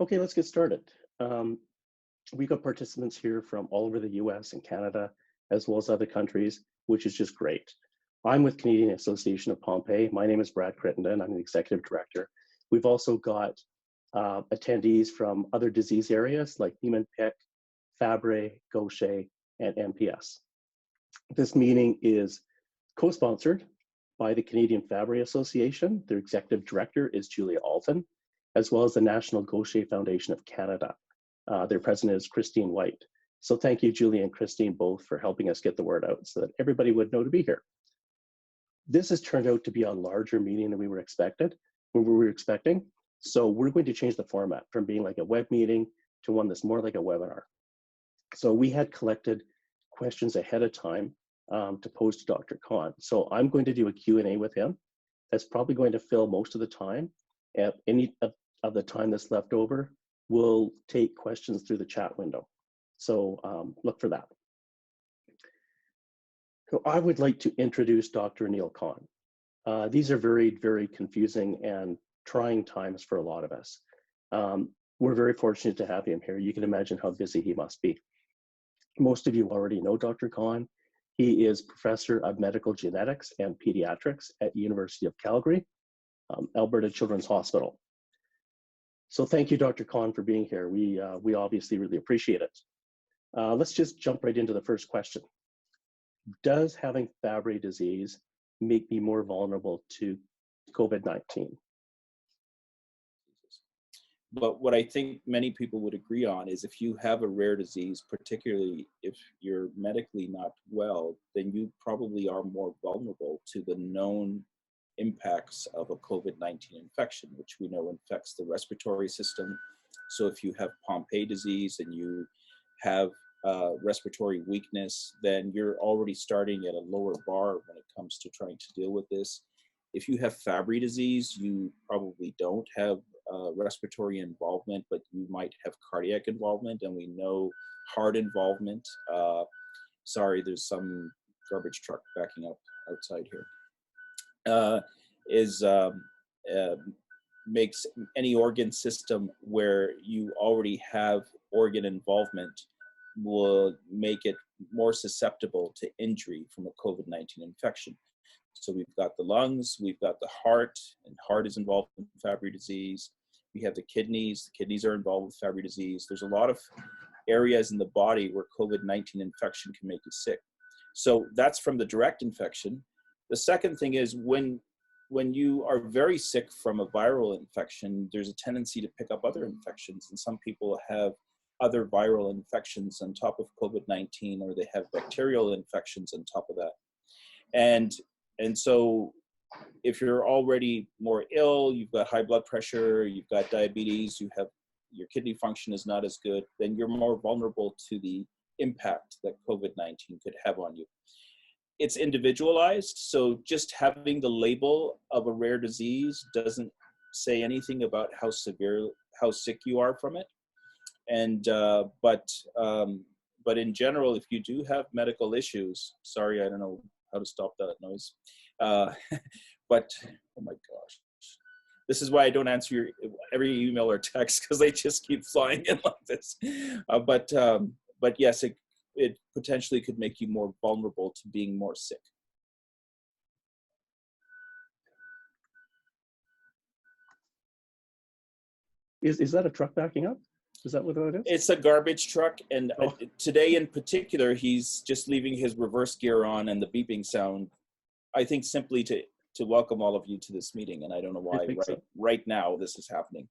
Okay, let's get started. We've got participants here from all over the US and Canada, as well as other countries, which is just great. I'm with Canadian Association of Pompe. My name is Brad Crittenden. I'm the executive director. We've also got attendees from other disease areas like Niemann-Pick, Fabry, Gaucher, and MPS. This meeting is co-sponsored by the Canadian Fabry Association. Their executive director is Julia Alton, as well as the National Gaucher Foundation of Canada. Their president is Christine White. So thank you, Julia and Christine, both for helping us get the word out so that everybody would know to be here. This has turned out to be a larger meeting than we were expecting. So we're going to change the format from being like a web meeting to one that's more like a webinar. So we had collected questions ahead of time to pose to Dr. Khan. So I'm going to do a Q&A with him. That's probably going to fill most of the time. At any of the time that's left over, we'll take questions through the chat window. So look for that. So I would like to introduce Dr. Aneal Khan. These are very, very confusing and trying times for a lot of us. We're very fortunate to have him here. You can imagine how busy he must be. Most of you already know Dr. Khan. He is Professor of Medical Genetics and Pediatrics at University of Calgary, Alberta Children's Hospital. So thank you, Dr. Khan, for being here. We obviously really appreciate it. Let's just jump right into the first question. Does having Fabry disease make me more vulnerable to COVID-19? But what I think many people would agree on is if you have a rare disease, particularly if you're medically not well, then you probably are more vulnerable to the known impacts of a COVID-19 infection, which we know infects the respiratory system. So if you have Pompe disease and you have respiratory weakness, then you're already starting at a lower bar when it comes to trying to deal with this. If you have Fabry disease, you probably don't have respiratory involvement, but you might have cardiac involvement, and we know heart involvement. Sorry, there's some garbage truck backing up outside here. Makes any organ system where you already have organ involvement will make it more susceptible to injury from a COVID-19 infection. So we've got the lungs, we've got the heart, and heart is involved in Fabry disease. We have the kidneys are involved with Fabry disease. There's a lot of areas in the body where COVID-19 infection can make you sick. So that's from the direct infection. The second thing is when you are very sick from a viral infection, there's a tendency to pick up other infections, and some people have other viral infections on top of COVID-19, or they have bacterial infections on top of that. And so if you're already more ill, you've got high blood pressure, you've got diabetes, your kidney function is not as good, then you're more vulnerable to the impact that COVID-19 could have on you. It's individualized, so just having the label of a rare disease doesn't say anything about how sick you are from it. And but in general, if you do have medical issues, sorry, I don't know how to stop that noise. But oh my gosh, this is why I don't answer every email or text, because they just keep flying in like this. But yes, it potentially could make you more vulnerable to being more sick. Is that a truck backing up? Is that what it is? It's a garbage truck, and today in particular, he's just leaving his reverse gear on and the beeping sound, I think simply to welcome all of you to this meeting, and I don't know why right now this is happening.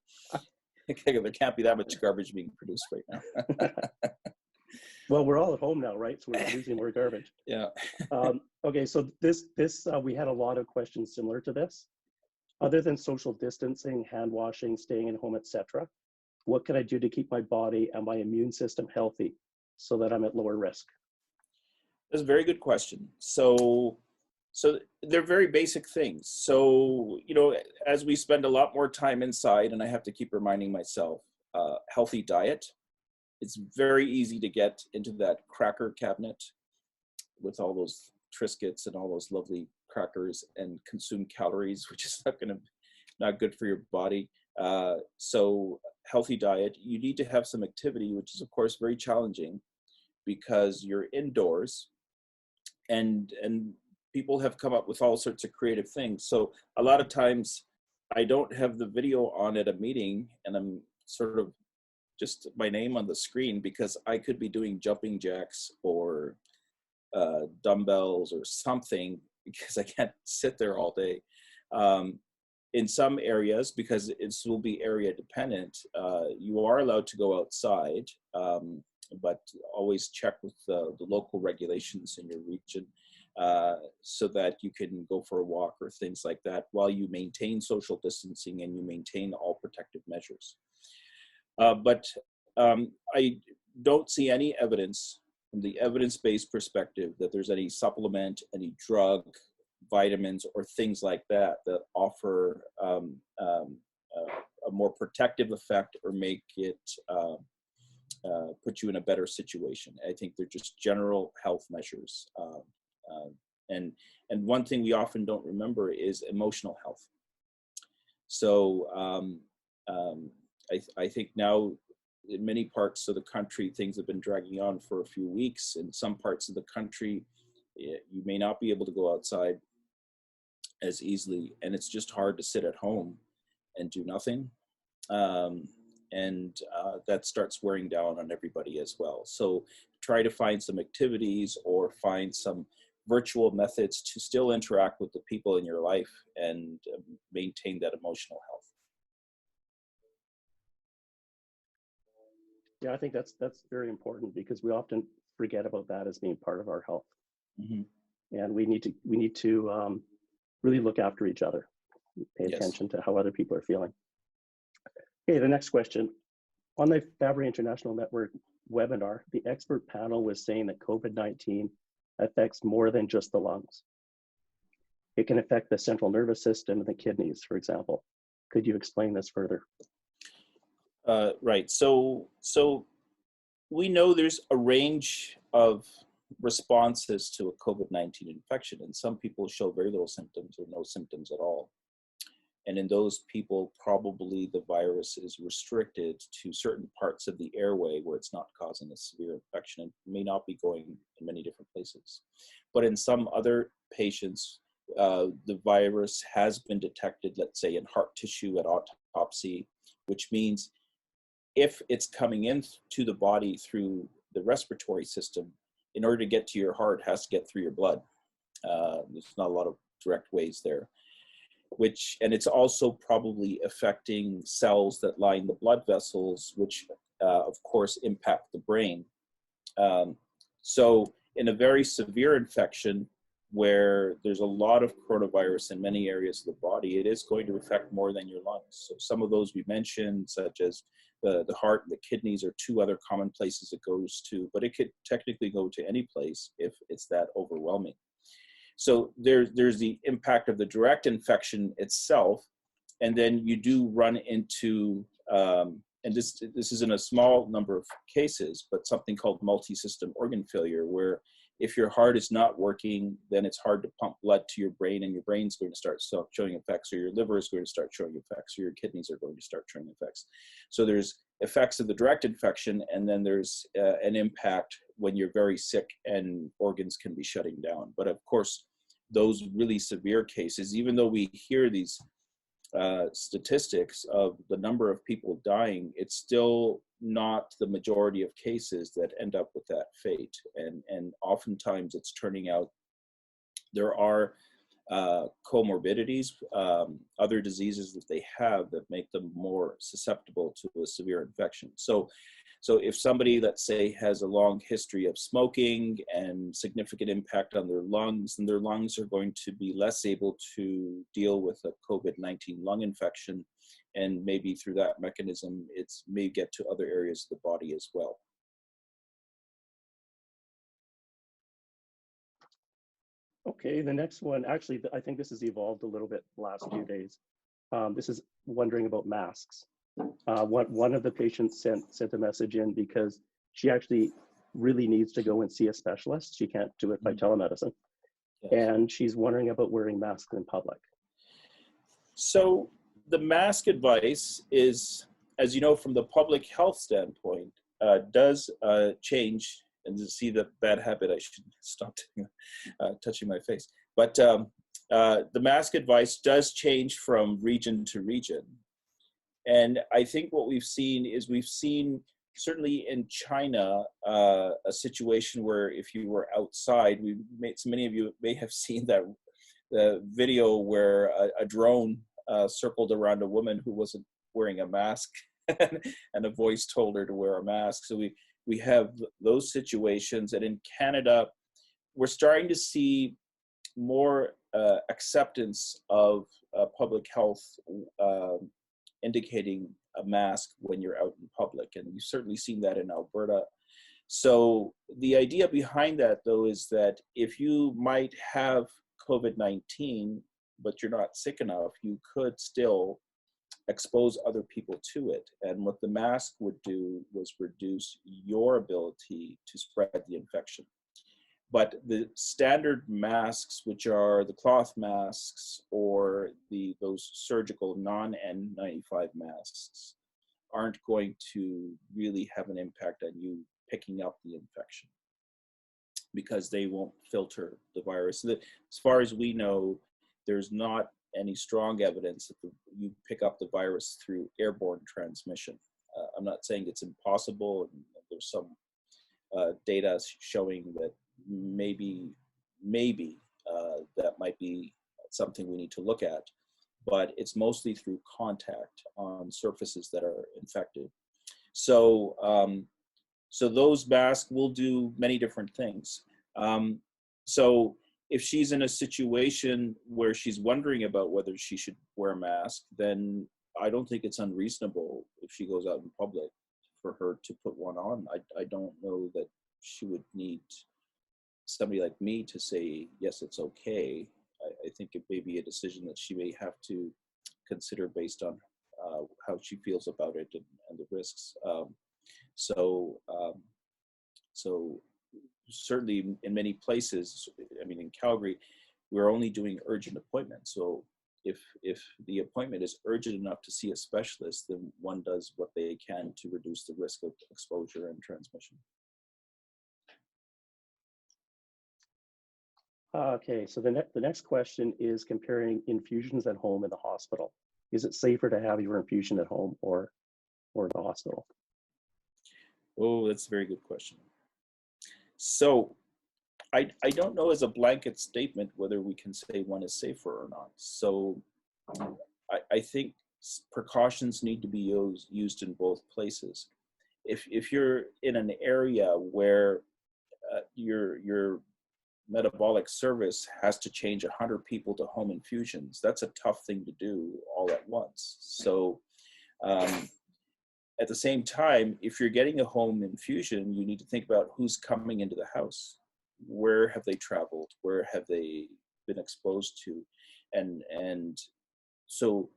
There can't be that much garbage being produced right now. Well, we're all at home now, right? So we're using more garbage. Yeah. Okay, so this we had a lot of questions similar to this. Other than social distancing, hand washing, staying at home, etc., what can I do to keep my body and my immune system healthy so that I'm at lower risk? That's a very good question. So they're very basic things. So, as we spend a lot more time inside, and I have to keep reminding myself, healthy diet. It's very easy to get into that cracker cabinet with all those Triscuits and all those lovely crackers and consume calories, which is not good for your body. So healthy diet, you need to have some activity, which is of course very challenging because you're indoors, and people have come up with all sorts of creative things. So a lot of times I don't have the video on at a meeting and I'm sort of just my name on the screen because I could be doing jumping jacks or dumbbells or something because I can't sit there all day. In some areas, because it will be area dependent, you are allowed to go outside, but always check with the local regulations in your region so that you can go for a walk or things like that while you maintain social distancing and you maintain all protective measures. But I don't see any evidence from the evidence-based perspective that there's any supplement, any drug, vitamins, or things like that that offer a more protective effect or make it put you in a better situation. I think they're just general health measures. And one thing we often don't remember is emotional health. So I think now in many parts of the country, things have been dragging on for a few weeks. In some parts of the country, you may not be able to go outside as easily, and it's just hard to sit at home and do nothing. That starts wearing down on everybody as well. So try to find some activities or find some virtual methods to still interact with the people in your life and maintain that emotional health. Yeah, I think that's very important because we often forget about that as being part of our health. Mm-hmm. And we need to really look after each other, pay attention to how other people are feeling. Okay, the next question. On the Fabry International Network webinar, the expert panel was saying that COVID-19 affects more than just the lungs. It can affect the central nervous system and the kidneys, for example. Could you explain this further? Right. So we know there's a range of responses to a COVID-19 infection, and some people show very little symptoms or no symptoms at all. And in those people, probably the virus is restricted to certain parts of the airway where it's not causing a severe infection and may not be going in many different places. But in some other patients, the virus has been detected, let's say in heart tissue at autopsy, which means if it's coming into the body through the respiratory system, in order to get to your heart, it has to get through your blood. There's not a lot of direct ways there. And it's also probably affecting cells that line the blood vessels, which of course impact the brain. So in a very severe infection where there's a lot of coronavirus in many areas of the body, it is going to affect more than your lungs. So some of those we mentioned, such as the heart and the kidneys, are two other common places it goes to, but it could technically go to any place if it's that overwhelming. So there's the impact of the direct infection itself, and then you do run into, and this is in a small number of cases, but something called multi-system organ failure, where if your heart is not working, then it's hard to pump blood to your brain, and your brain's going to start showing effects, or your liver is going to start showing effects, or your kidneys are going to start showing effects. So there's effects of the direct infection, and then there's an impact when you're very sick and organs can be shutting down. But of course, those really severe cases, even though we hear these statistics of the number of people dying, it's still not the majority of cases that end up with that fate. And oftentimes it's turning out there are comorbidities, other diseases that they have that make them more susceptible to a severe infection. So if somebody, let's say, has a long history of smoking and significant impact on their lungs, then their lungs are going to be less able to deal with a COVID-19 lung infection. And maybe through that mechanism, it may get to other areas of the body as well. Okay, the next one, actually, I think this has evolved a little bit the last few days. This is wondering about masks. One of the patients sent a message in because she actually really needs to go and see a specialist. She can't do it by telemedicine. Yes. And she's wondering about wearing masks in public. So the mask advice is, as you know, from the public health standpoint, does change. And to see the bad habit, I should stop touching my face. But the mask advice does change from region to region. And I think what we've seen is certainly in China, a situation where if you were outside, so many of you may have seen that the video where a drone circled around a woman who wasn't wearing a mask and a voice told her to wear a mask. So we have those situations. And in Canada, we're starting to see more acceptance of public health indicating a mask when you're out in public. And you've certainly seen that in Alberta. So the idea behind that, though, is that if you might have COVID-19, but you're not sick enough, you could still expose other people to it. And what the mask would do was reduce your ability to spread the infection. But the standard masks, which are the cloth masks or those surgical non-N95 masks, aren't going to really have an impact on you picking up the infection because they won't filter the virus. So as far as we know, there's not any strong evidence that you pick up the virus through airborne transmission. I'm not saying it's impossible, and there's some data showing that maybe that might be something we need to look at, but it's mostly through contact on surfaces that are infected. So, so those masks will do many different things. So if she's in a situation where she's wondering about whether she should wear a mask, then I don't think it's unreasonable if she goes out in public for her to put one on. I don't know that she would need somebody like me to say, yes, it's okay. I think it may be a decision that she may have to consider based on how she feels about it and the risks. So certainly in many places, I mean, in Calgary, we're only doing urgent appointments. So if the appointment is urgent enough to see a specialist, then one does what they can to reduce the risk of exposure and transmission. Okay, so the next question is comparing infusions at home and the hospital. Is it safer to have your infusion at home or the hospital? Oh, that's a very good question. So I don't know as a blanket statement whether we can say one is safer or not. So I think precautions need to be used in both places. If you're in an area where your metabolic service has to change 100 people to home infusions, that's a tough thing to do all at once. So at the same time, if you're getting a home infusion, you need to think about who's coming into the house. Where have they traveled? Where have they been exposed to? And so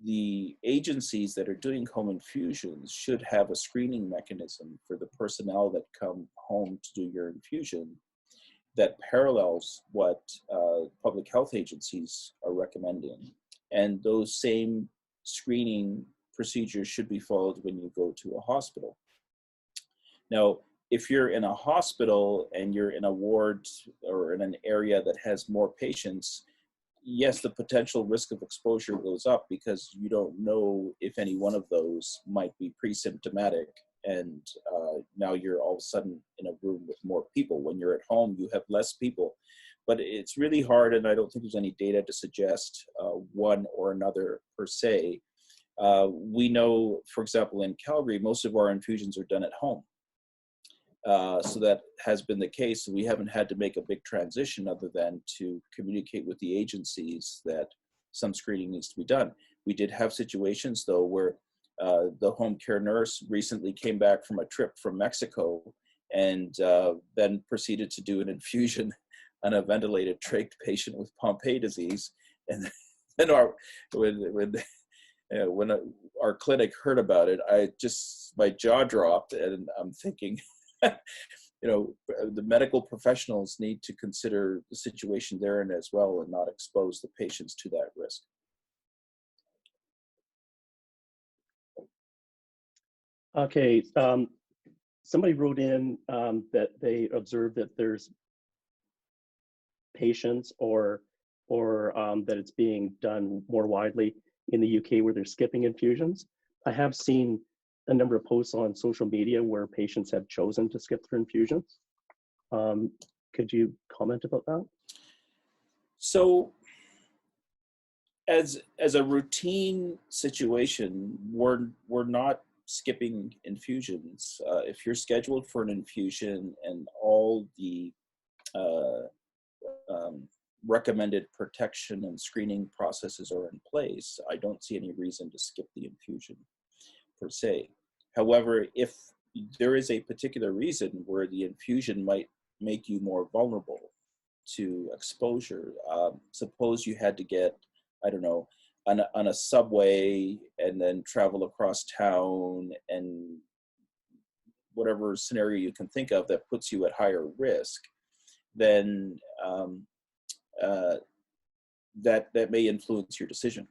the agencies that are doing home infusions should have a screening mechanism for the personnel that come home to do your infusion that parallels what public health agencies are recommending. And those same screening procedures should be followed when you go to a hospital. Now, if you're in a hospital and you're in a ward or in an area that has more patients, yes, the potential risk of exposure goes up because you don't know if any one of those might be pre-symptomatic. And now you're all of a sudden in a room with more people. When you're at home, you have less people. But it's really hard, and I don't think there's any data to suggest one or another per se. We know, for example, in Calgary, most of our infusions are done at home. So that has been the case. We haven't had to make a big transition other than to communicate with the agencies that some screening needs to be done. We did have situations, though, where the home care nurse recently came back from a trip from Mexico and then proceeded to do an infusion on a ventilated trach patient with Pompe disease. And then when our clinic heard about it, my jaw dropped, and I'm thinking, you know, the medical professionals need to consider the situation they're in as well and not expose the patients to that risk. Okay, somebody wrote in that they observed that there's patients or that it's being done more widely in the UK where they're skipping infusions. I have seen a number of posts on social media where patients have chosen to skip their infusions. Could you comment about that? So as a routine situation, we're not skipping infusions. If you're scheduled for an infusion and all the recommended protection and screening processes are in place, I don't see any reason to skip the infusion per se. However, if there is a particular reason where the infusion might make you more vulnerable to exposure, suppose you had to get, I don't know, on a subway and then travel across town, and whatever scenario you can think of that puts you at higher risk, then that may influence your decision.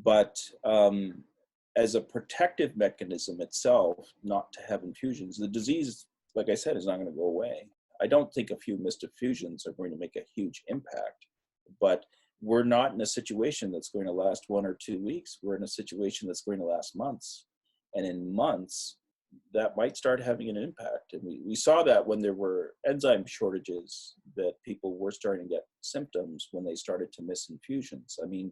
But as a protective mechanism itself, not to have infusions, the disease, like I said, is not going to go away. I don't think a few missed infusions are going to make a huge impact, but we're not in a situation that's going to last 1 or 2 weeks. We're in a situation that's going to last months. And in months, that might start having an impact. And we saw that when there were enzyme shortages, that people were starting to get symptoms when they started to miss infusions. I mean,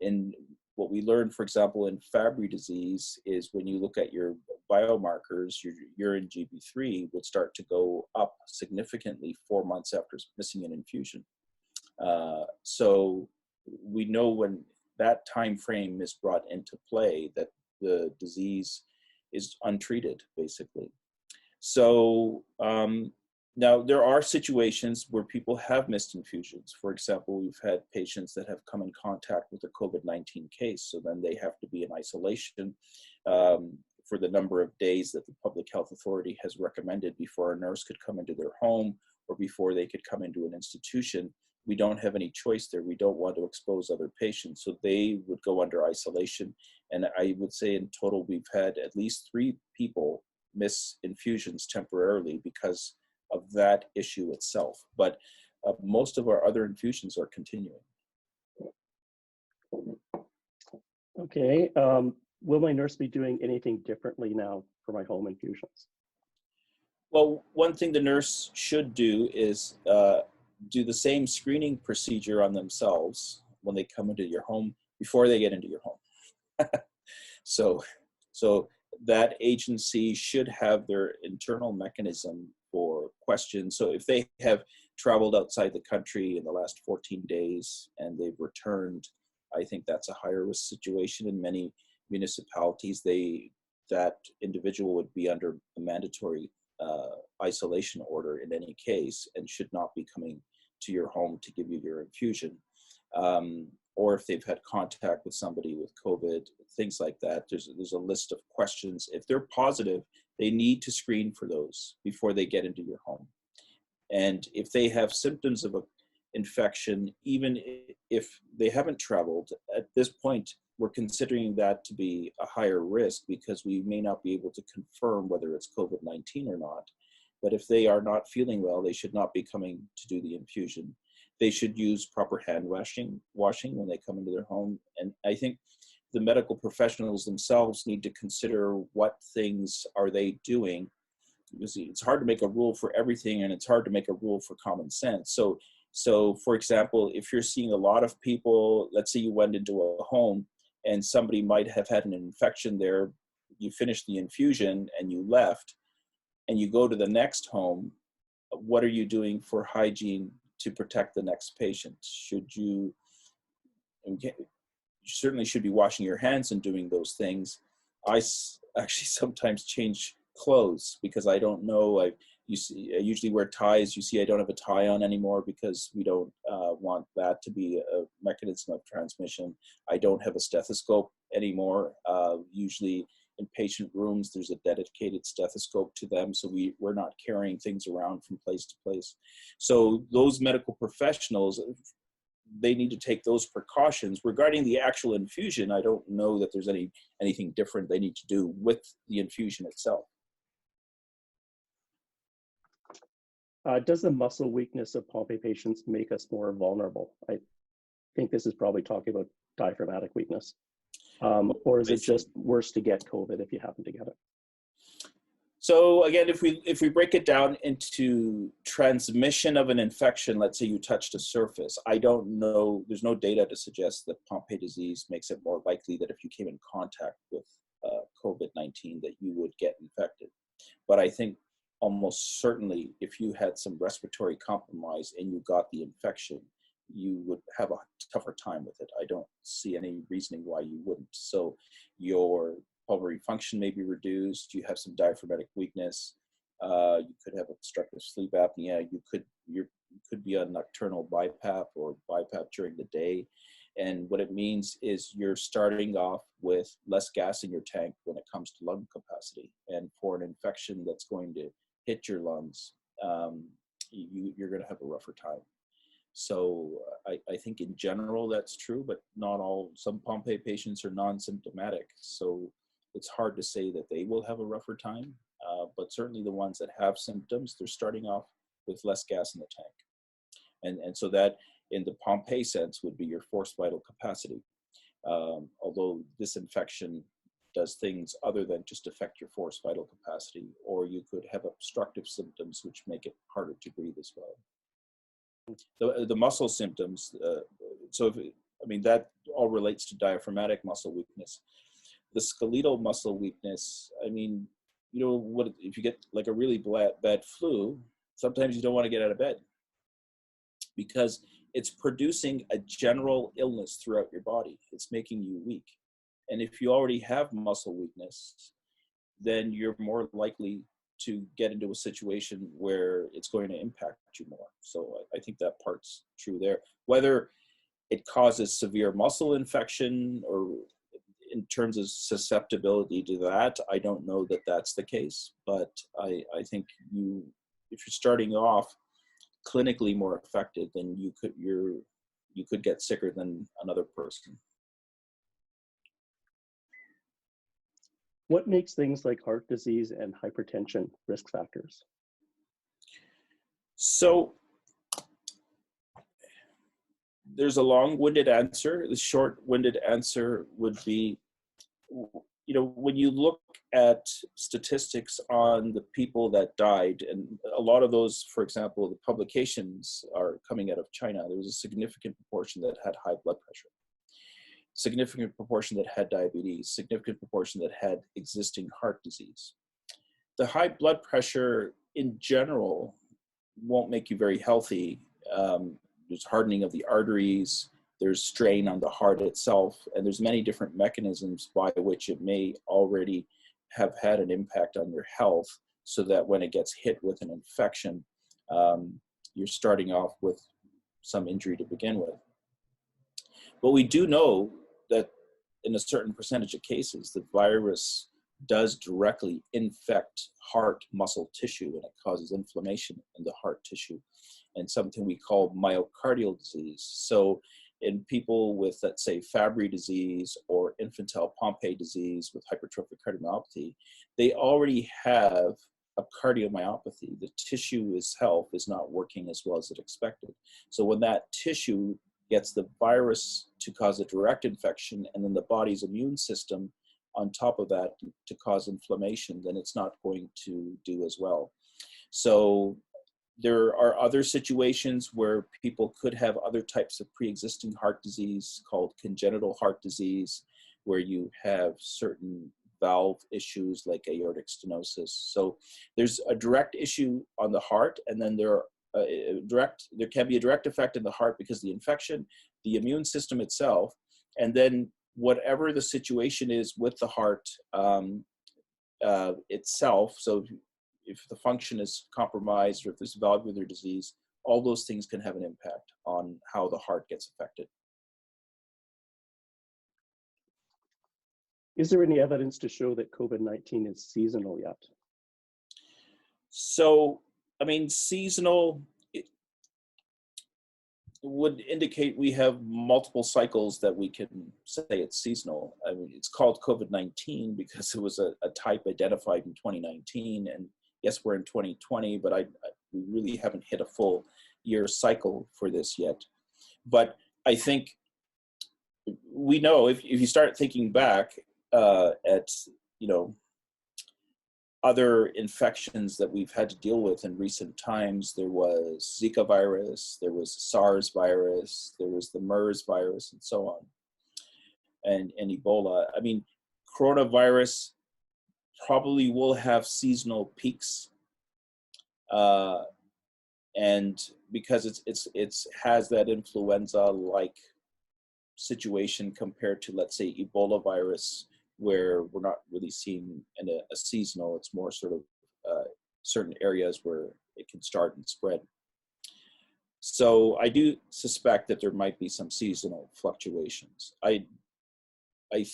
in what we learned, for example, in Fabry disease is when you look at your biomarkers, your urine GB3 would start to go up significantly 4 months after missing an infusion. So we know when that time frame is brought into play that the disease is untreated, basically. So now there are situations where people have missed infusions. For example, we've had patients that have come in contact with a COVID-19 case, so then they have to be in isolation for the number of days that the public health authority has recommended before a nurse could come into their home or before they could come into an institution. We don't have any choice there. We don't want to expose other patients, so they would go under isolation. And I would say in total, we've had at least 3 people miss infusions temporarily because of that issue itself. But most of our other infusions are continuing. Okay. Will my nurse be doing anything differently now for my home infusions? Well, one thing the nurse should do is do the same screening procedure on themselves when they come into your home before they get into your home. So that agency should have their internal mechanism for questions. So if they have traveled outside the country in the last 14 days and they've returned, I think that's a higher risk situation. In many municipalities, that individual would be under a mandatory isolation order in any case and should not be coming to your home to give you your infusion. Or if they've had contact with somebody with COVID, things like that, there's a list of questions. If they're positive, they need to screen for those before they get into your home. And if they have symptoms of an infection, even if they haven't traveled, at this point, we're considering that to be a higher risk because we may not be able to confirm whether it's COVID-19 or not. But if they are not feeling well, they should not be coming to do the infusion. They should use proper hand washing when they come into their home. And I think the medical professionals themselves need to consider what things are they doing. Because it's hard to make a rule for everything, and it's hard to make a rule for common sense. So for example, if you're seeing a lot of people, let's say you went into a home and somebody might have had an infection there, you finished the infusion and you left, and you go to the next home, what are you doing for hygiene to protect the next patient? You certainly should be washing your hands and doing those things. I actually sometimes change clothes because I don't know. I usually wear ties. You see, I don't have a tie on anymore because we don't want that to be a mechanism of transmission. I don't have a stethoscope anymore. Usually in patient rooms, there's a dedicated stethoscope to them, so we're not carrying things around from place to place. So those medical professionals, they need to take those precautions. Regarding the actual infusion, I don't know that there's anything different they need to do with the infusion itself. Does the muscle weakness of Pompe patients make us more vulnerable? I think this is probably talking about diaphragmatic weakness. Or is it just worse to get COVID if you happen to get it? So again, if we break it down into transmission of an infection, let's say you touched a surface, I don't know, there's no data to suggest that Pompe disease makes it more likely that if you came in contact with COVID-19 that you would get infected. But I think almost certainly if you had some respiratory compromise and you got the infection, you would have a tougher time with it. I don't see any reasoning why you wouldn't. So your pulmonary function may be reduced, you have some diaphragmatic weakness, you could have obstructive sleep apnea, you could be on nocturnal BiPAP or BiPAP during the day. And what it means is you're starting off with less gas in your tank when it comes to lung capacity. And for an infection that's going to hit your lungs, you're going to have a rougher time. So I think in general that's true, but not all. Some Pompe patients are non-symptomatic, so it's hard to say that they will have a rougher time. But certainly the ones that have symptoms, they're starting off with less gas in the tank. And so that, in the Pompe sense, would be your forced vital capacity. Although this infection does things other than just affect your forced vital capacity, or you could have obstructive symptoms which make it harder to breathe as well. The muscle symptoms, that all relates to diaphragmatic muscle weakness. The skeletal muscle weakness, what if you get like a really bad flu, sometimes you don't want to get out of bed because it's producing a general illness throughout your body. It's making you weak. And if you already have muscle weakness, then you're more likely to get into a situation where it's going to impact you more. So I think that part's true there. Whether it causes severe muscle infection or in terms of susceptibility to that, I don't know that that's the case, but I think if you're starting off clinically more affected, then you could get sicker than another person. What makes things like heart disease and hypertension risk factors? So there's a long-winded answer. The short-winded answer would be, when you look at statistics on the people that died, and a lot of those, for example, the publications are coming out of China, there was a significant proportion that had high blood pressure, significant proportion that had diabetes, significant proportion that had existing heart disease. The high blood pressure in general won't make you very healthy. There's hardening of the arteries, there's strain on the heart itself, and there's many different mechanisms by which it may already have had an impact on your health, so that when it gets hit with an infection, you're starting off with some injury to begin with. But we do know that in a certain percentage of cases, the virus does directly infect heart muscle tissue, and it causes inflammation in the heart tissue and something we call myocardial disease. So in people with, let's say, Fabry disease or infantile Pompe disease with hypertrophic cardiomyopathy, they already have a cardiomyopathy. The tissue itself is not working as well as it expected. So when that tissue gets the virus to cause a direct infection, and then the body's immune system on top of that to cause inflammation, then it's not going to do as well. So there are other situations where people could have other types of pre-existing heart disease called congenital heart disease, where you have certain valve issues like aortic stenosis. So there's a direct issue on the heart, and then there can be a direct effect in the heart because of the infection, the immune system itself, and then whatever the situation is with the heart itself. So if the function is compromised, or if there's valvular disease, all those things can have an impact on how the heart gets affected. Is there any evidence to show that COVID-19 is seasonal yet? So, seasonal, would indicate we have multiple cycles that we can say it's seasonal. I mean, it's called COVID-19 because it was a type identified in 2019, and yes, we're in 2020, but we really haven't hit a full year cycle for this yet. But I think we know if you start thinking back at, you know, other infections that we've had to deal with in recent times, there was Zika virus, there was SARS virus, there was the MERS virus, and so on, and Ebola. I mean, coronavirus probably will have seasonal peaks, and because it's has that influenza-like situation compared to, let's say, Ebola virus, where we're not really seeing a seasonal. It's more sort of certain areas where it can start and spread. So I do suspect that there might be some seasonal fluctuations. I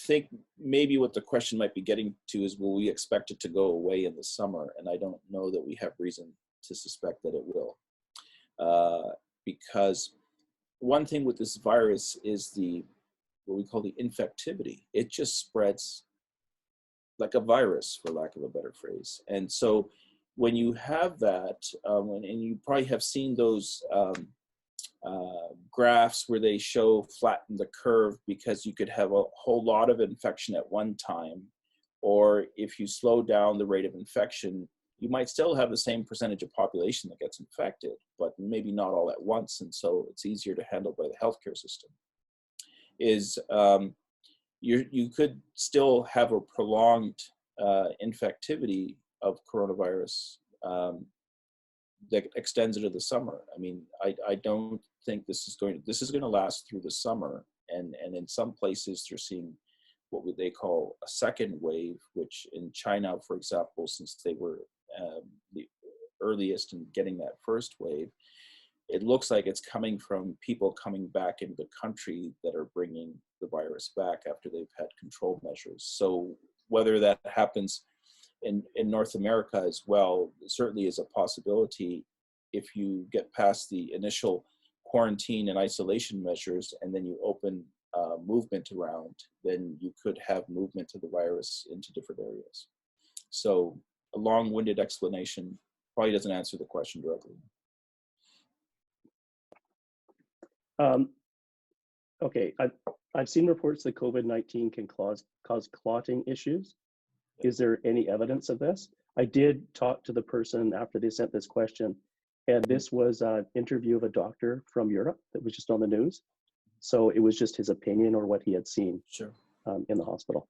think maybe what the question might be getting to is, will we expect it to go away in the summer? And I don't know that we have reason to suspect that it will. Because one thing with this virus is what we call the infectivity. It just spreads like a virus, for lack of a better phrase. And so when you have that, and you probably have seen those graphs where they show flatten the curve, because you could have a whole lot of infection at one time, or if you slow down the rate of infection, you might still have the same percentage of population that gets infected, but maybe not all at once, and so it's easier to handle by the healthcare system. You could still have a prolonged infectivity of coronavirus that extends into the summer. I mean, I don't think this is going to last through the summer, and in some places they're seeing what would they call a second wave, which in China, for example, since they were the earliest in getting that first wave, it looks like it's coming from people coming back into the country that are bringing the virus back after they've had control measures. So whether that happens in North America as well, certainly is a possibility. If you get past the initial quarantine and isolation measures, and then you open movement around, then you could have movement of the virus into different areas. So a long-winded explanation probably doesn't answer the question directly. Okay, I've seen reports that COVID-19 can cause clotting issues. Is there any evidence of this? I did talk to the person after they sent this question, and this was an interview of a doctor from Europe that was just on the news. So it was just his opinion or what he had seen. Sure. In the hospital.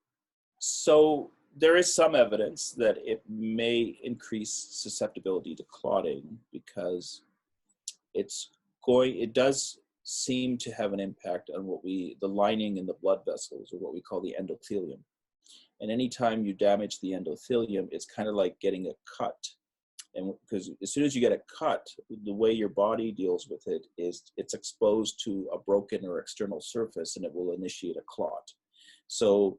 So there is some evidence that it may increase susceptibility to clotting, because it does seem to have an impact on the lining in the blood vessels, or what we call the endothelium. And anytime you damage the endothelium, it's kind of like getting a cut. And because as soon as you get a cut, the way your body deals with it is it's exposed to a broken or external surface, and it will initiate a clot. So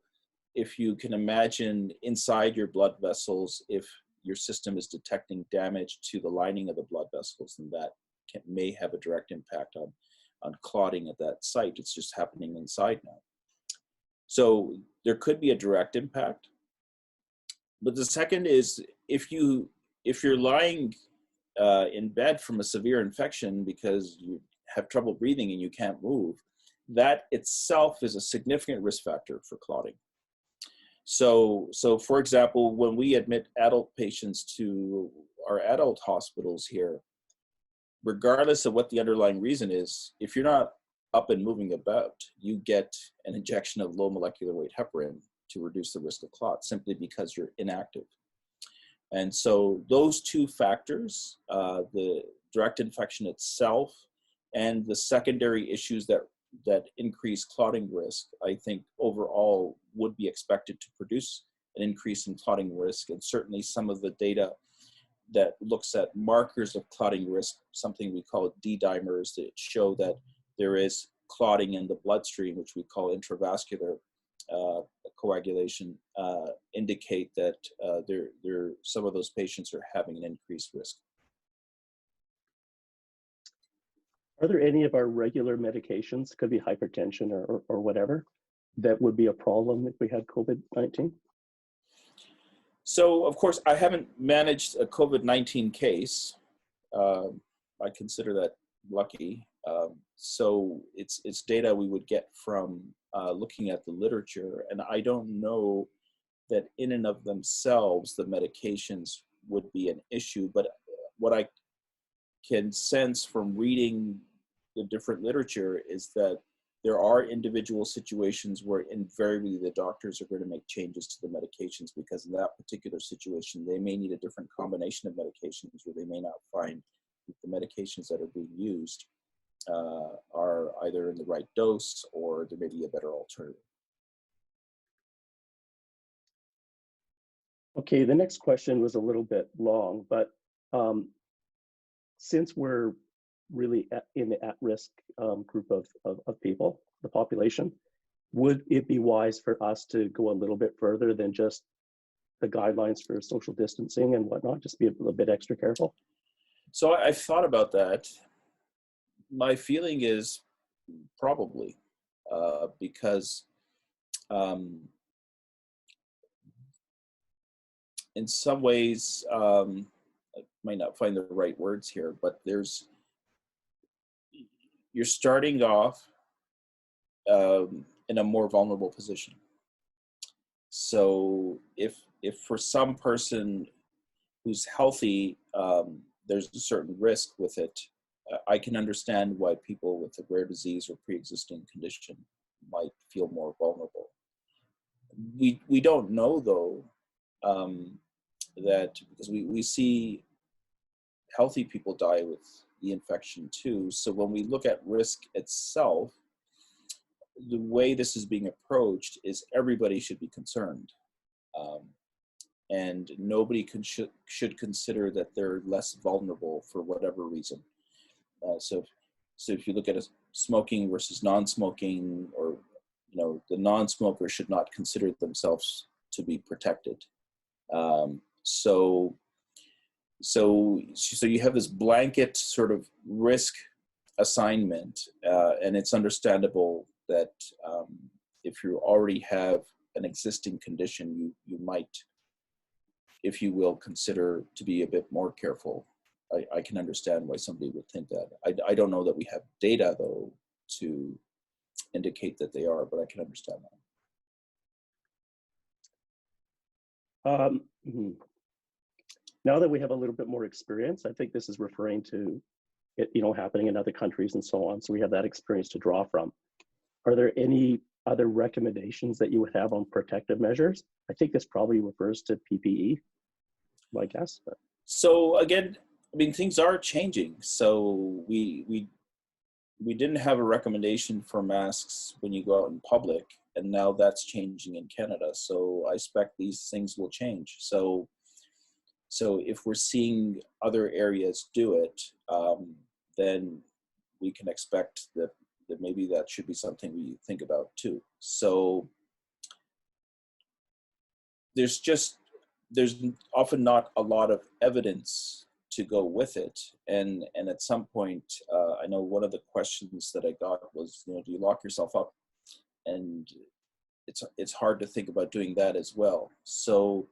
if you can imagine inside your blood vessels, if your system is detecting damage to the lining of the blood vessels, then that may have a direct impact on clotting at that site. It's just happening inside now. So there could be a direct impact. But the second is, if you're lying in bed from a severe infection because you have trouble breathing and you can't move, that itself is a significant risk factor for clotting. So for example, when we admit adult patients to our adult hospitals here, regardless of what the underlying reason is, if you're not up and moving about, you get an injection of low molecular weight heparin to reduce the risk of clot, simply because you're inactive. And so those two factors, the direct infection itself and the secondary issues that increase clotting risk, I think overall would be expected to produce an increase in clotting risk. And certainly some of the data that looks at markers of clotting risk, something we call D-dimers, that show that there is clotting in the bloodstream, which we call intravascular coagulation, indicate that some of those patients are having an increased risk. Are there any of our regular medications, could be hypertension or whatever, that would be a problem if we had COVID-19? So, of course, I haven't managed a COVID-19 case. I consider that lucky. So it's data we would get from looking at the literature, and I don't know that in and of themselves the medications would be an issue. But what I can sense from reading the different literature is that there are individual situations where invariably the doctors are going to make changes to the medications, because in that particular situation, they may need a different combination of medications, or they may not find that the medications that are being used are either in the right dose, or there may be a better alternative. Okay, the next question was a little bit long, but since we're really in the at-risk group of people, the population, would it be wise for us to go a little bit further than just the guidelines for social distancing and whatnot, just be a little bit extra careful? So I've thought about that. My feeling is probably, because in some ways, I might not find the right words here, but you're starting off in a more vulnerable position. So if for some person who's healthy, there's a certain risk with it, I can understand why people with a rare disease or pre-existing condition might feel more vulnerable. We don't know though, that because we see healthy people die with the infection too. So when we look at risk itself, the way this is being approached is everybody should be concerned. And nobody should consider that they're less vulnerable for whatever reason. So if you look at smoking versus non-smoking, or the non-smoker should not consider themselves to be protected. So you have this blanket sort of risk assignment, and it's understandable that if you already have an existing condition, you might, if you will, consider to be a bit more careful. I can understand why somebody would think that. I don't know that we have data though to indicate that they are, but I can understand that. Now that we have a little bit more experience, I think this is referring to it, happening in other countries and so on. So we have that experience to draw from. Are there any other recommendations that you would have on protective measures? I think this probably refers to PPE, I guess. But. So again, I mean, things are changing. So we didn't have a recommendation for masks when you go out in public, and now that's changing in Canada. So I expect these things will change. So if we're seeing other areas do it, then we can expect that maybe that should be something we think about too. So there's often not a lot of evidence to go with it. And at some point, I know one of the questions that I got was, do you lock yourself up? And it's hard to think about doing that as well. So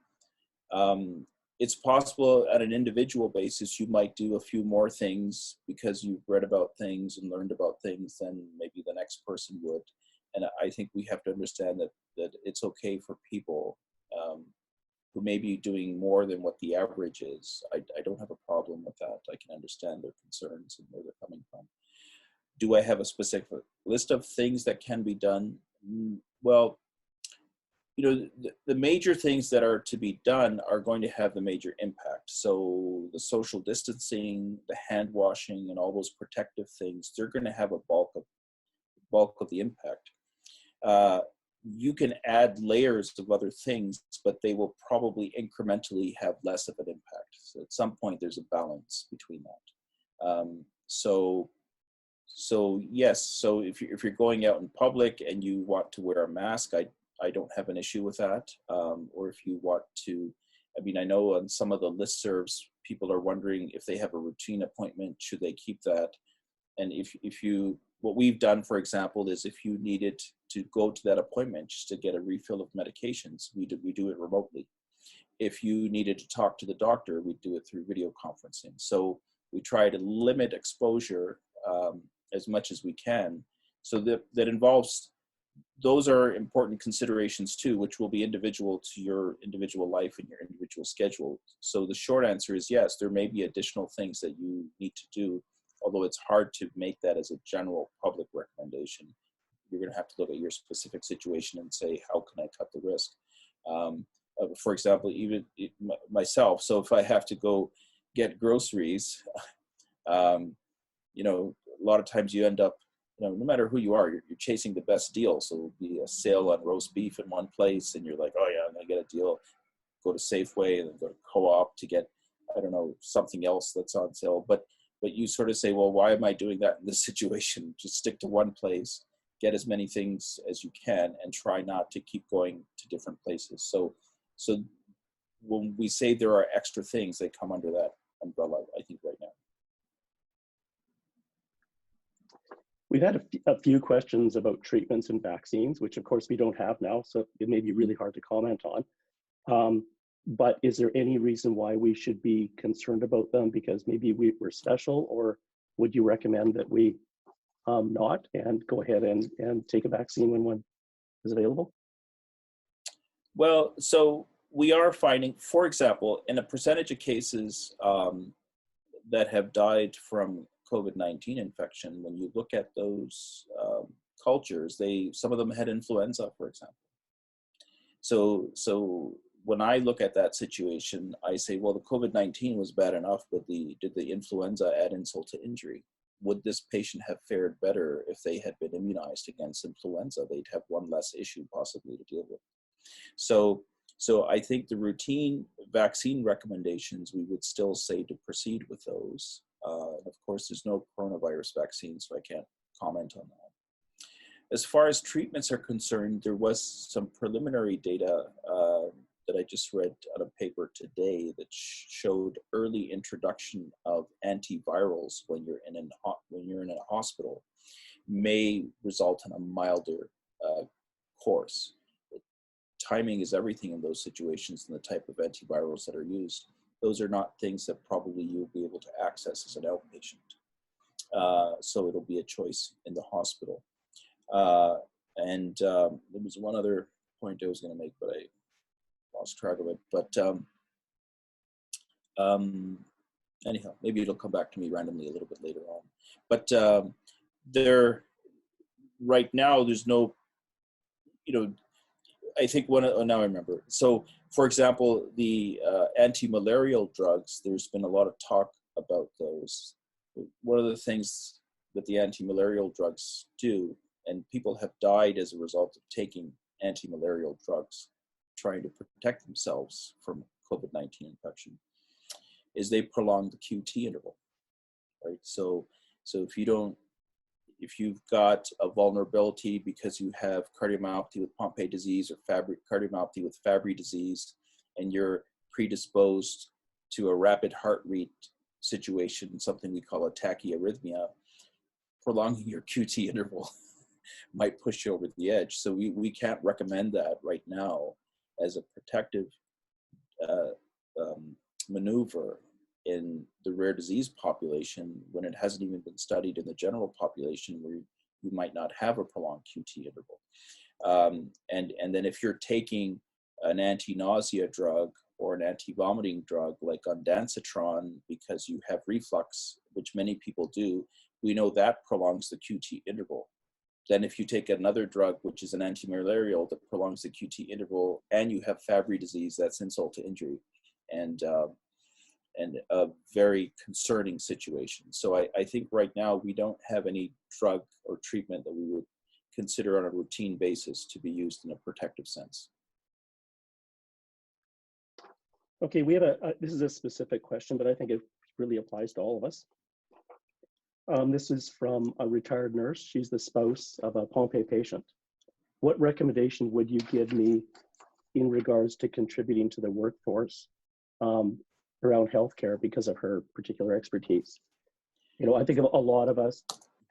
it's possible at an individual basis, you might do a few more things because you've read about things and learned about things than maybe the next person would. And I think we have to understand that it's okay for people who may be doing more than what the average is. I don't have a problem with that. I can understand their concerns and where they're coming from. Do I have a specific list of things that can be done? Well, the major things that are to be done are going to have the major impact. So the social distancing, the hand washing, and all those protective things, they're going to have a bulk of the impact. You can add layers of other things, but they will probably incrementally have less of an impact. So at some point, there's a balance between that. So yes. So if you're going out in public and you want to wear a mask, I don't have an issue with that. Or if you want to, I know on some of the listservs, people are wondering if they have a routine appointment, should they keep that? And if you, what we've done, for example, is if you needed to go to that appointment just to get a refill of medications, we do it remotely. If you needed to talk to the doctor, we do it through video conferencing. So we try to limit exposure as much as we can. So that involves, those are important considerations too, which will be individual to your individual life and your individual schedule. So the short answer is yes, there may be additional things that you need to do, although it's hard to make that as a general public recommendation. You're going to have to look at your specific situation and say, how can I cut the risk? For example, even myself, so if I have to go get groceries, you know, a lot of times you end up, you know, no matter who you are, you're chasing the best deal. So it'll be a sale on roast beef in one place, and you're like, oh yeah, I'm gonna get a deal. Go to Safeway and then go to Co-op to get, I don't know, something else that's on sale. But you sort of say, well, why am I doing that in this situation? Just stick to one place, get as many things as you can, and try not to keep going to different places. So when we say there are extra things, they come under that umbrella, I think, right now. We've had a few questions about treatments and vaccines, which of course we don't have now, so it may be really hard to comment on. But is there any reason why we should be concerned about them? Because maybe we're special, or would you recommend that we not and go ahead and take a vaccine when one is available? Well, so we are finding, for example, in a percentage of cases that have died from COVID-19 infection, when you look at those cultures, some of them had influenza, for example. So when I look at that situation, I say, well, the COVID-19 was bad enough, but did the influenza add insult to injury? Would this patient have fared better if they had been immunized against influenza? They'd have one less issue possibly to deal with. So I think the routine vaccine recommendations, we would still say to proceed with those. And of course, there's no coronavirus vaccine, so I can't comment on that. As far as treatments are concerned, there was some preliminary data that I just read on a paper today that showed early introduction of antivirals when you're in a hospital may result in a milder course. Timing is everything in those situations, and the type of antivirals that are used. Those are not things that probably you'll be able to access as an outpatient. So it'll be a choice in the hospital. And there was one other point I was going to make, but I lost track of it. But anyhow, maybe it'll come back to me randomly a little bit later on. But right now, there's no, you know, I think now I remember. So, for example, the anti-malarial drugs, there's been a lot of talk about those. One of the things that the anti-malarial drugs do, and people have died as a result of taking anti-malarial drugs, trying to protect themselves from COVID-19 infection, is they prolong the QT interval, right? So if you've got a vulnerability because you have cardiomyopathy with Pompe disease or cardiomyopathy with Fabry disease, and you're predisposed to a rapid heart rate situation, something we call a tachyarrhythmia, prolonging your QT interval might push you over the edge. So we can't recommend that right now as a protective maneuver in the rare disease population when it hasn't even been studied in the general population where you might not have a prolonged QT interval. And then if you're taking an anti-nausea drug or an anti-vomiting drug like ondansetron because you have reflux, which many people do, we know that prolongs the QT interval. Then if you take another drug, which is an antimalarial that prolongs the QT interval, and you have Fabry disease, that's insult to injury, and a very concerning situation. So I think right now we don't have any drug or treatment that we would consider on a routine basis to be used in a protective sense. Okay, we have this is a specific question, but I think it really applies to all of us. This is from a retired nurse. She's the spouse of a Pompe patient. What recommendation would you give me in regards to contributing to the workforce around healthcare because of her particular expertise? You know, I think a lot of us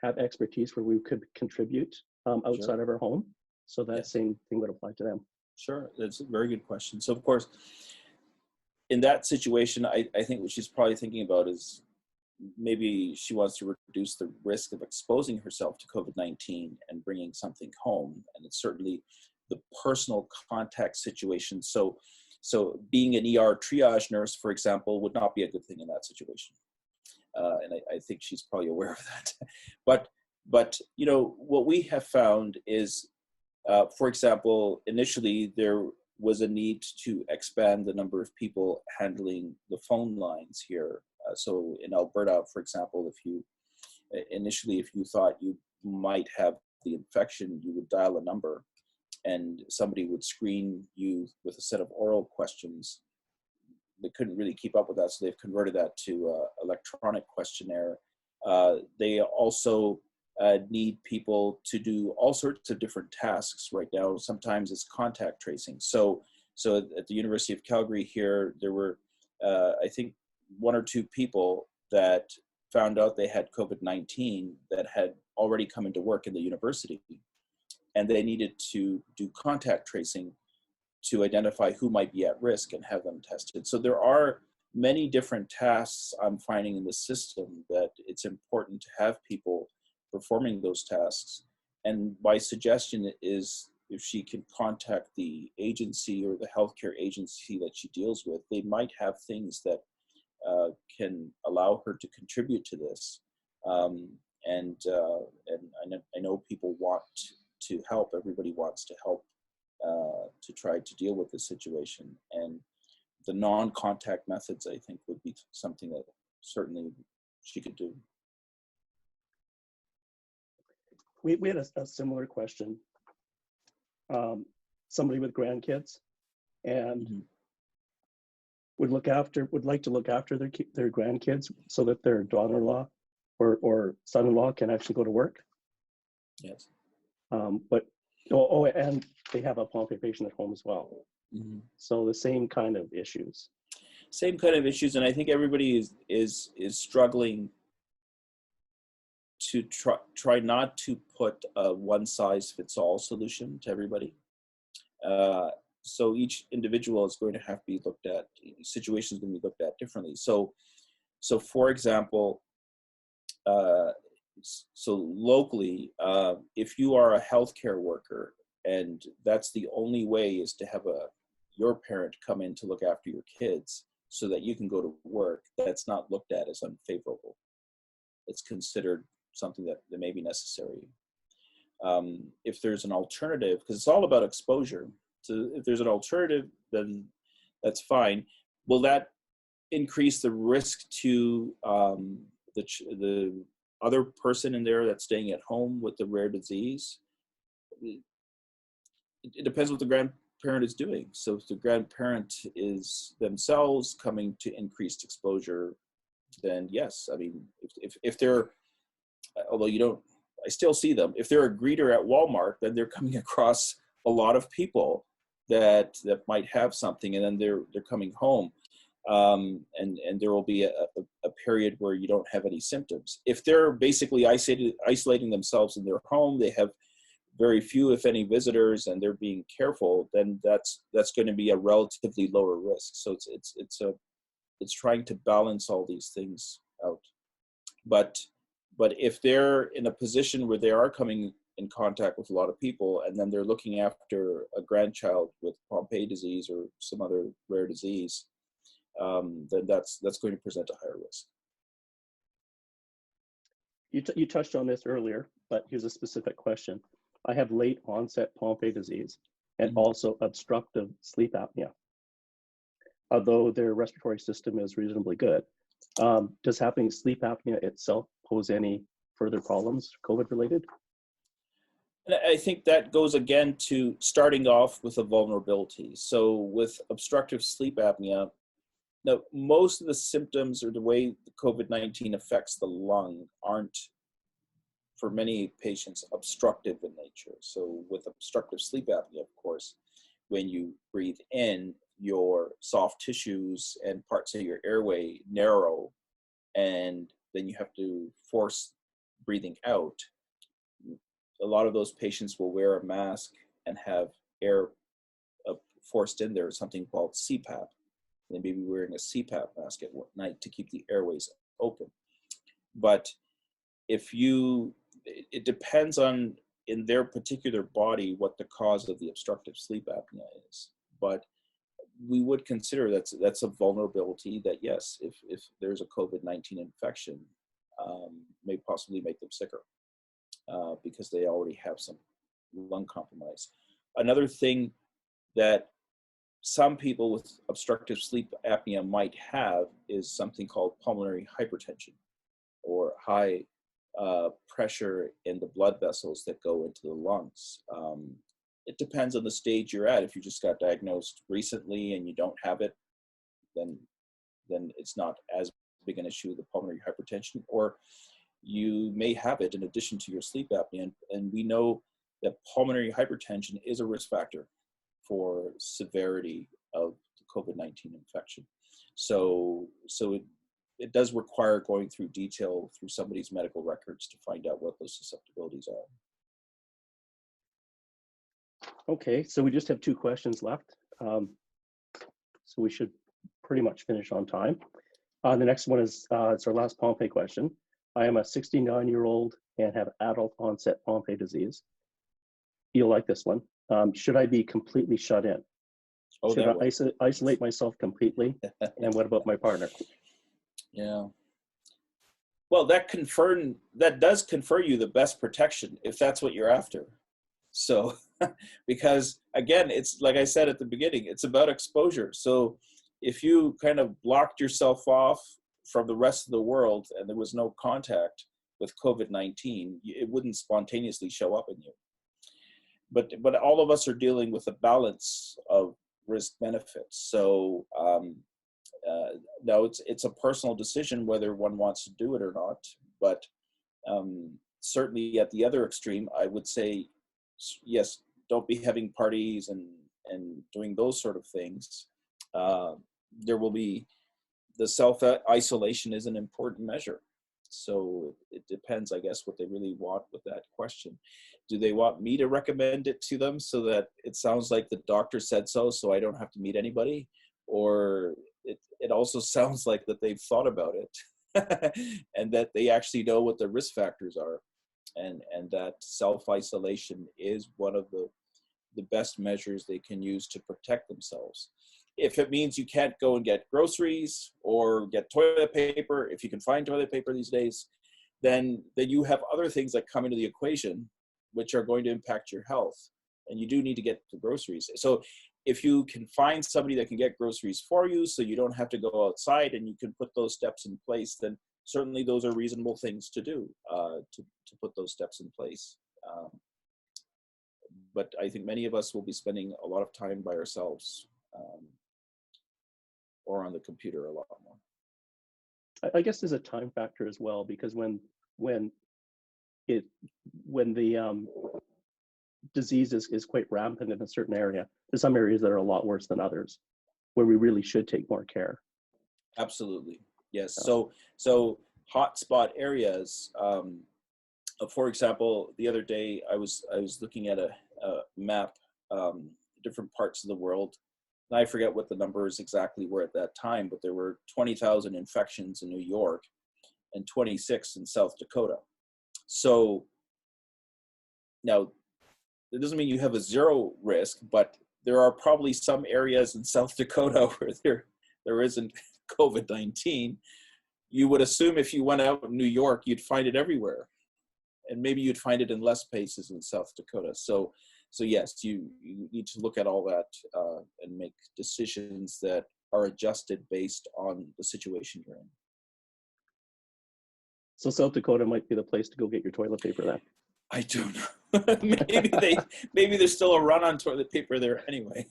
have expertise where we could contribute outside of our home. So that same thing would apply to them. Sure, that's a very good question. So of course, in that situation, I think what she's probably thinking about is maybe she wants to reduce the risk of exposing herself to COVID-19 and bringing something home. And it's certainly the personal contact situation. So being an ER triage nurse, for example, would not be a good thing in that situation. And I think she's probably aware of that. But you know, what we have found is, for example, initially there was a need to expand the number of people handling the phone lines here. So in Alberta, for example, if you thought you might have the infection, you would dial a number and somebody would screen you with a set of oral questions. They couldn't really keep up with that, so they've converted that to electronic questionnaire. They also need people to do all sorts of different tasks right now. Sometimes it's contact tracing. So at the University of Calgary here, there were, I think, 1 or 2 people that found out they had COVID-19 that had already come into work in the university, and they needed to do contact tracing to identify who might be at risk and have them tested. So there are many different tasks I'm finding in the system that it's important to have people performing those tasks. And my suggestion is, if she can contact the agency or the healthcare agency that she deals with, they might have things that can allow her to contribute to this. And I know people want to help. Everybody wants to help to try to deal with the situation. And the non-contact methods, I think, would be something that certainly she could do. We had a similar question. Somebody with grandkids and would like to look after their grandkids so that their daughter-in-law or son-in-law can actually go to work. Yes. But and they have a Pompe patient at home as well. So the same kind of issues. Same kind of issues, and I think everybody is struggling to try not to put a one-size-fits-all solution to everybody. So each individual is going to have to be looked at. Situations going to be looked at differently. So for example, so locally, if you are a healthcare worker and that's the only way is to have your parent come in to look after your kids so that you can go to work, that's not looked at as unfavorable. It's considered something that may be necessary. If there's an alternative, because it's all about exposure. So if there's an alternative, then that's fine. Will that increase the risk to the other person in there that's staying at home with the rare disease? It depends what the grandparent is doing. So if the grandparent is themselves coming to increased exposure, then yes. I mean, if they're, although I still see them, if they're a greeter at Walmart, then they're coming across a lot of people that might have something, and then they're coming home. And there will be a period where you don't have any symptoms. If they're basically isolating themselves in their home, they have very few, if any, visitors, and they're being careful, then that's going to be a relatively lower risk. So it's trying to balance all these things out. But if they're in a position where they are coming in contact with a lot of people, and then they're looking after a grandchild with Pompe disease or some other rare disease, then that's going to present a higher risk. You touched on this earlier, but here's a specific question. I have late onset Pompe disease and also obstructive sleep apnea. Although their respiratory system is reasonably good, does having sleep apnea itself pose any further problems, COVID related? And I think that goes again to starting off with a vulnerability. So with obstructive sleep apnea, now most of the symptoms or the way the COVID-19 affects the lung aren't, for many patients, obstructive in nature. So with obstructive sleep apnea, of course, when you breathe in, your soft tissues and parts of your airway narrow, and then you have to force breathing out, a lot of those patients will wear a mask and have air forced in there, something called CPAP. They may be wearing a CPAP mask at night to keep the airways open. But it depends on, in their particular body, what the cause of the obstructive sleep apnea is. But we would consider that's a vulnerability that, yes, if there's a COVID-19 infection, may possibly make them sicker because they already have some lung compromise. Another thing that some people with obstructive sleep apnea might have is something called pulmonary hypertension, or high pressure in the blood vessels that go into the lungs. It depends on the stage you're at. If you just got diagnosed recently and you don't have it, then it's not as big an issue, the pulmonary hypertension, or you may have it in addition to your sleep apnea. And we know that pulmonary hypertension is a risk factor for severity of the COVID-19 infection. So it does require going through detail through somebody's medical records to find out what those susceptibilities are. Okay, so we just have 2 questions left. So we should pretty much finish on time. The next one is, it's our last Pompe question. I am a 69-year-old and have adult onset Pompe disease. You'll like this one. Should I be completely shut in? Oh, should I isolate myself completely? And what about my partner? Yeah. Well, that does confer you the best protection if that's what you're after. So, because again, it's like I said at the beginning, it's about exposure. So if you kind of blocked yourself off from the rest of the world and there was no contact with COVID-19, it wouldn't spontaneously show up in you. But all of us are dealing with a balance of risk benefits. So no, it's a personal decision whether one wants to do it or not. But certainly at the other extreme, I would say, yes, don't be having parties and doing those sort of things. There will be, the self-isolation is an important measure. So it depends, I guess, what they really want with that question. Do they want me to recommend it to them so that it sounds like the doctor said so I don't have to meet anybody? Or it also sounds like that they've thought about it and that they actually know what the risk factors are, and that self-isolation is one of the best measures they can use to protect themselves. If it means you can't go and get groceries or get toilet paper, if you can find toilet paper these days, then you have other things that come into the equation which are going to impact your health, and you do need to get the groceries. So if you can find somebody that can get groceries for you so you don't have to go outside and you can put those steps in place, then certainly those are reasonable things to do, to put those steps in place. But I think many of us will be spending a lot of time by ourselves, or on the computer a lot more. I guess there's a time factor as well, because when the disease is quite rampant in a certain area, there's some areas that are a lot worse than others, where we really should take more care. Absolutely, yes. So hotspot areas. For example, the other day I was looking at a map, different parts of the world. And I forget what the numbers exactly were at that time, but there were 20,000 infections in New York and 26 in South Dakota. So now, it doesn't mean you have a zero risk, but there are probably some areas in South Dakota where there isn't COVID-19. You would assume if you went out in New York, you'd find it everywhere. And maybe you'd find it in less places in South Dakota. So yes, you need to look at all that and make decisions that are adjusted based on the situation you're in. So South Dakota might be the place to go get your toilet paper then. I don't know. maybe there's still a run on toilet paper there anyway.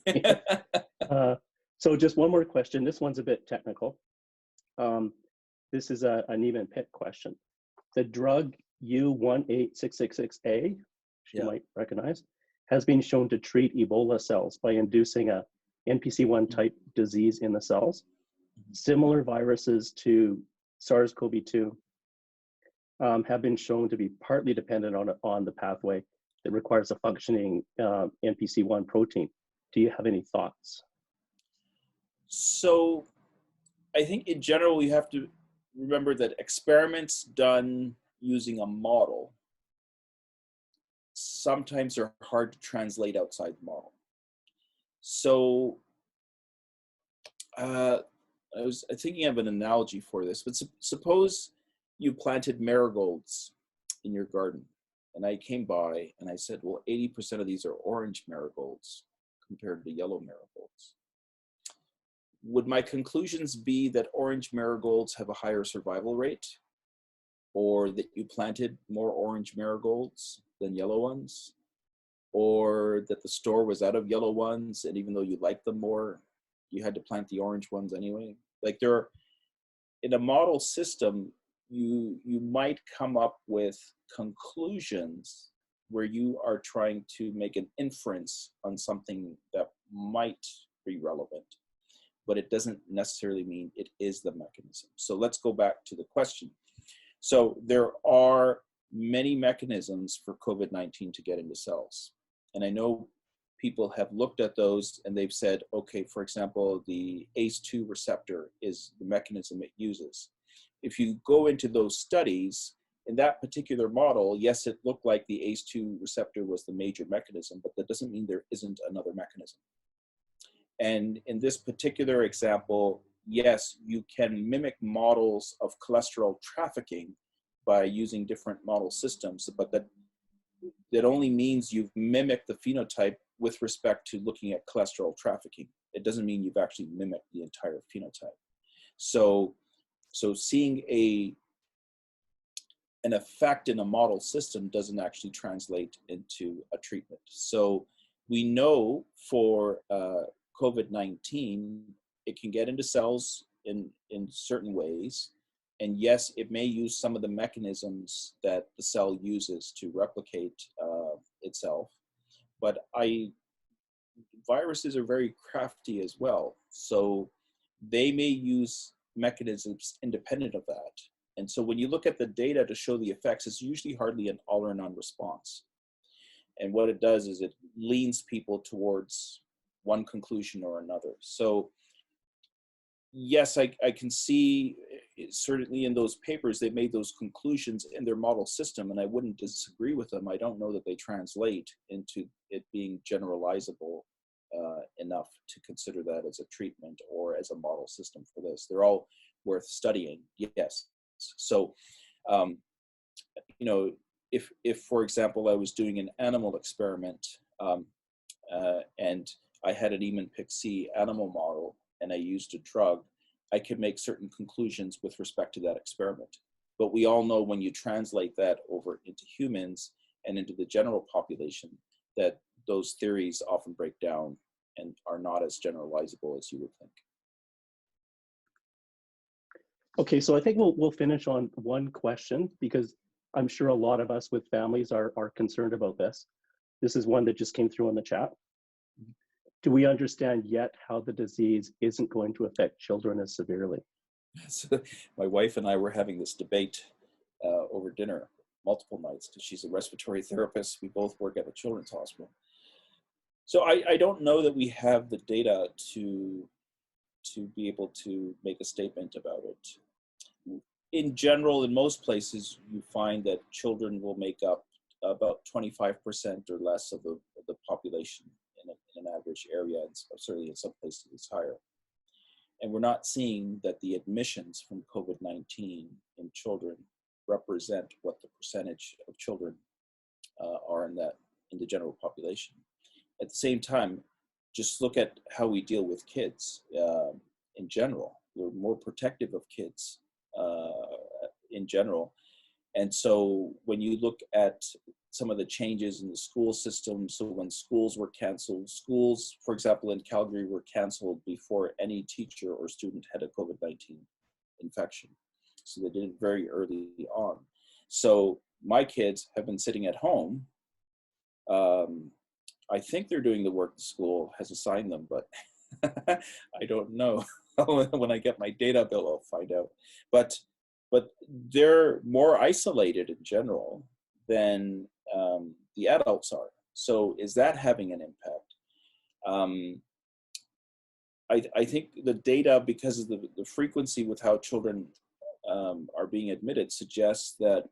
So just one more question. This one's a bit technical. This is an Neiman Pitt question. The drug U18666A, which you might recognize, has been shown to treat Ebola cells by inducing a NPC1 type disease in the cells. Similar viruses to SARS-CoV-2 have been shown to be partly dependent on the pathway that requires a functioning NPC1 protein. Do you have any thoughts? So I think in general, you have to remember that experiments done using a model sometimes are hard to translate outside the model. So I was thinking of an analogy for this, but suppose you planted marigolds in your garden, and I came by and I said, well, 80% of these are orange marigolds compared to yellow marigolds. Would my conclusions be that orange marigolds have a higher survival rate, or that you planted more orange marigolds than yellow ones, or that the store was out of yellow ones and even though you liked them more, you had to plant the orange ones anyway? Like, there are, in a model system, you might come up with conclusions where you are trying to make an inference on something that might be relevant, but it doesn't necessarily mean it is the mechanism. So let's go back to the question. So there are many mechanisms for COVID-19 to get into cells. And I know people have looked at those and they've said, okay, for example, the ACE2 receptor is the mechanism it uses. If you go into those studies, in that particular model, yes, it looked like the ACE2 receptor was the major mechanism, but that doesn't mean there isn't another mechanism. And in this particular example, yes, you can mimic models of cholesterol trafficking by using different model systems, but that only means you've mimicked the phenotype with respect to looking at cholesterol trafficking. It doesn't mean you've actually mimicked the entire phenotype. So seeing an effect in a model system doesn't actually translate into a treatment. So we know for COVID-19, it can get into cells in certain ways. And yes, it may use some of the mechanisms that the cell uses to replicate itself. But viruses are very crafty as well. So they may use mechanisms independent of that. And so when you look at the data to show the effects, it's usually hardly an all or none response. And what it does is it leans people towards one conclusion or another. So yes, I can see certainly in those papers, they made those conclusions in their model system, and I wouldn't disagree with them. I don't know that they translate into it being generalizable enough to consider that as a treatment or as a model system for this. They're all worth studying, yes. So, if for example, I was doing an animal experiment and I had an Niemann-Pick C animal model and I used a drug, I could make certain conclusions with respect to that experiment. But we all know when you translate that over into humans and into the general population, that those theories often break down and are not as generalizable as you would think. Okay, so I think we'll finish on one question, because I'm sure a lot of us with families are concerned about this. This is one that just came through on the chat. Do we understand yet how the disease isn't going to affect children as severely? So my wife and I were having this debate over dinner multiple nights, because she's a respiratory therapist. We both work at a children's hospital. So I don't know that we have the data to be able to make a statement about it. In general, in most places, you find that children will make up about 25% or less of the population in an average area, and certainly in some places it's higher. And we're not seeing that the admissions from COVID-19 in children represent what the percentage of children are in the general population. At the same time, just look at how we deal with kids in general. We're more protective of kids in general. And so when you look at some of the changes in the school system, so when schools were canceled, schools, for example, in Calgary were canceled before any teacher or student had a COVID-19 infection. So they did it very early on. So my kids have been sitting at home. I think they're doing the work the school has assigned them, but I don't know. When I get my data bill, I'll find out. But but they're more isolated in general than the adults are. So is that having an impact? I think the data, because of the frequency with how children are being admitted, suggests that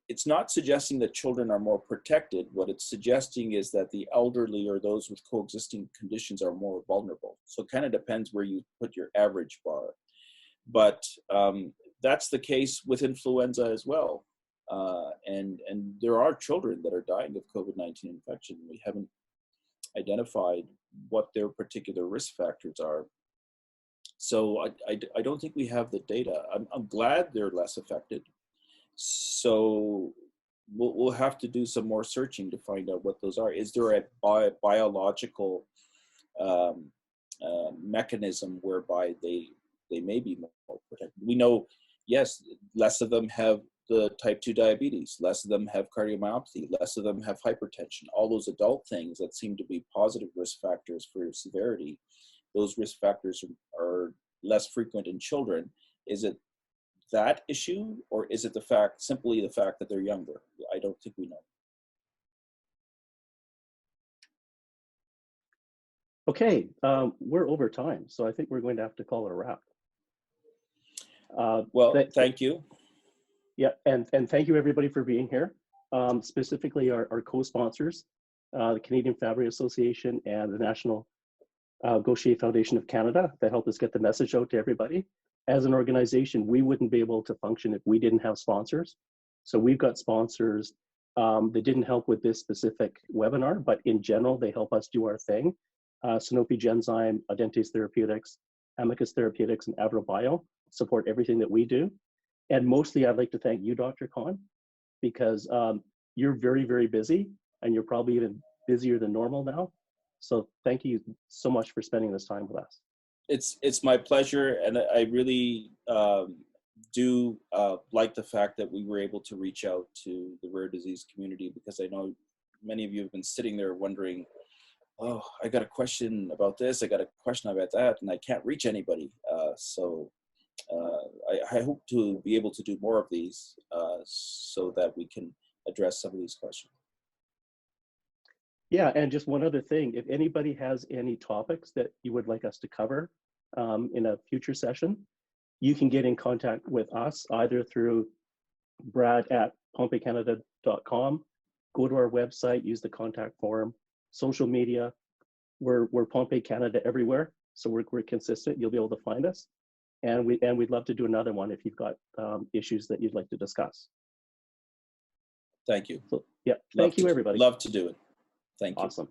it's not suggesting that children are more protected. What it's suggesting is that the elderly or those with coexisting conditions are more vulnerable. So it kind of depends where you put your average bar. But that's the case with influenza as well. And there are children that are dying of COVID-19 infection. We haven't identified what their particular risk factors are. So I don't think we have the data. I'm glad they're less affected. So we'll have to do some more searching to find out what those are. Is there a biological mechanism whereby they may be more protected? We know, yes, less of them have the type 2 diabetes, less of them have cardiomyopathy, less of them have hypertension. All those adult things that seem to be positive risk factors for severity, those risk factors are less frequent in children. Is it that issue, or is it simply the fact that they're younger? I don't think we know. Okay, we're over time, so I think we're going to have to call it a wrap. Well, thank you. Yeah, and thank you everybody for being here. Specifically our co-sponsors, the Canadian Fabry Association and the National Gaucher Foundation of Canada, that helped us get the message out to everybody. As an organization, we wouldn't be able to function if we didn't have sponsors. So we've got sponsors that didn't help with this specific webinar, but in general, they help us do our thing. Sanofi Genzyme, Audentes Therapeutics, Amicus Therapeutics, and AvroBio support everything that we do. And mostly I'd like to thank you, Dr. Khan, because you're very, very busy, and you're probably even busier than normal now. So thank you so much for spending this time with us. It's my pleasure, and I really do like the fact that we were able to reach out to the rare disease community, because I know many of you have been sitting there wondering, oh, I got a question about this, I got a question about that, and I can't reach anybody. So I hope to be able to do more of these so that we can address some of these questions. Yeah, and just one other thing, if anybody has any topics that you would like us to cover in a future session, you can get in contact with us either through brad@pompeycanada.com, go to our website, use the contact form, social media, we're Pompey Canada everywhere, so we're consistent, you'll be able to find us. And we'd love to do another one if you've got issues that you'd like to discuss. Thank you. So, yeah, thank you, everybody. Love to do it. Thank you. Awesome.